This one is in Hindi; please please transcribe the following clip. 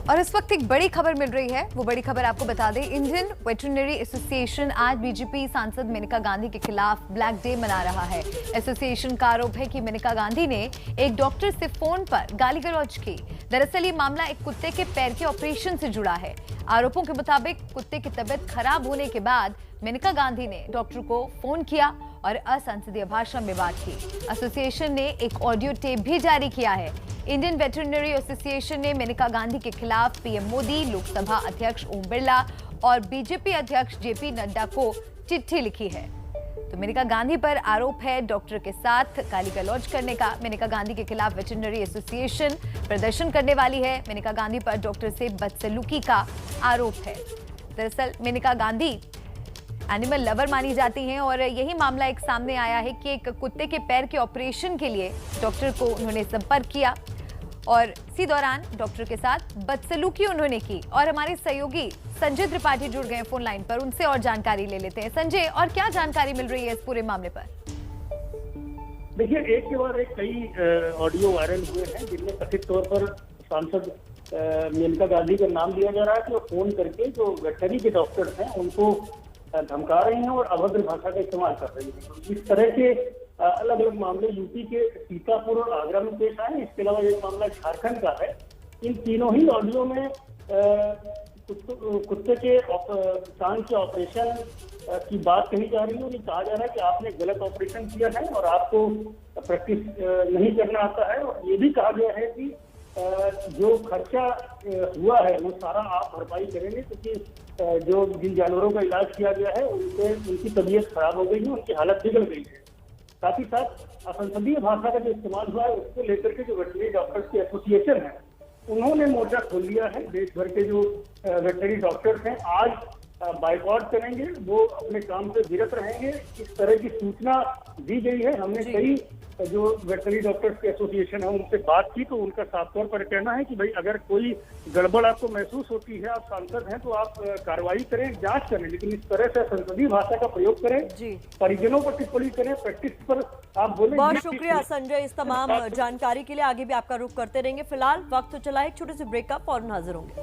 और इस वक्त एक बड़ी खबर मिल रही है, वो बड़ी खबर आपको बता दें। इंडियन वेटरनरी एसोसिएशन आज बीजेपी सांसद मेनका गांधी के खिलाफ ब्लैक डे मना रहा है। एसोसिएशन का आरोप है कि मेनका गांधी ने एक डॉक्टर से फोन पर गाली गलौज की। दरअसल ये मामला एक कुत्ते के पैर के ऑपरेशन से जुड़ा है। आरोपों के मुताबिक कुत्ते की तबीयत खराब होने के बाद मेनका गांधी ने डॉक्टर को फोन किया और असंसदीय भाषा में बात की। एसोसिएशन ने एक ऑडियो टेप भी जारी किया है। इंडियन वेटरनरी एसोसिएशन ने मेनका गांधी के खिलाफ पीएम मोदी, लोकसभा अध्यक्ष ओम बिरला और बीजेपी अध्यक्ष जेपी नड्डा को चिट्ठी लिखी है। तो मेनका गांधी पर आरोप है डॉक्टर के साथ गाली गलौज करने का। मेनका गांधी के खिलाफ वेटरनरी एसोसिएशन प्रदर्शन करने वाली है। मेनका गांधी पर डॉक्टर से बदसलूकी का आरोप है। दरअसल मेनका गांधी एनिमल लवर मानी जाती हैं और यही मामला एक सामने आया है कि एक कुत्ते के पैर के ऑपरेशन के लिए डॉक्टर को उन्होंने संपर्क किया और इसी दौरान डॉक्टर के साथ बदसलूकी उन्होंने की। और हमारे सहयोगी संजय त्रिपाठी जुड़ गए फोन लाइन पर, उनसे और जानकारी ले लेते हैं। संजय, और क्या जानकारी मिल रही है इस पूरे मामले पर? देखिए, एक के बाद एक कई ऑडियो वायरल हुए हैं जिनमें कथित तौर पर सांसद मेनका गांधी का नाम लिया जा रहा है कि वो फोन करके जो वेटरनरी के डॉक्टर्स हैं उनको धमका रही हैं और अभद्र भाषा का इस्तेमाल कर रही हैं। इस तरह के अलग अलग मामले यूपी के सीतापुर और आगरा में पेश आए। इसके अलावा एक मामला झारखंड का है। इन तीनों ही ऑडियो में कुत्ते के कान के ऑपरेशन की बात कही जा रही है और ये कहा जा रहा है कि आपने गलत ऑपरेशन किया है और आपको प्रैक्टिस नहीं करना आता है। और ये भी कहा गया है कि जो खर्चा हुआ है वो सारा आप भरपाई करेंगे, क्योंकि जो जिन जानवरों का इलाज किया गया है उनकी तबीयत खराब हो गई है, उनकी हालत बिगड़ गई है। साथ ही साथ असंसदीय भाषा का जो इस्तेमाल हुआ है उसको लेकर के जो वेटरनरी डॉक्टर्स की एसोसिएशन है उन्होंने मोर्चा खोल लिया है। देश भर के जो वेटरनरी डॉक्टर्स हैं आज बाइकआउट करेंगे, वो अपने काम से विरत रहेंगे। इस तरह की सूचना दी गई है। हमने कई जो वेटरनरी डॉक्टर्स के एसोसिएशन है उनसे बात की तो उनका साफ तौर पर कहना है कि भाई अगर कोई गड़बड़ आपको महसूस होती है, आप सांसद हैं, तो आप कार्रवाई करें, जांच करें, लेकिन इस तरह से संसदीय भाषा का प्रयोग करें, परिजनों पर टिप्पणी करें, प्रैक्टिस पर आप बोलें। बहुत शुक्रिया संजय इस तमाम जानकारी के लिए। आगे भी आपका रुख करते रहेंगे। फिलहाल वक्त चला एक छोटे से ब्रेक का, फौरन हाजिर होंगे।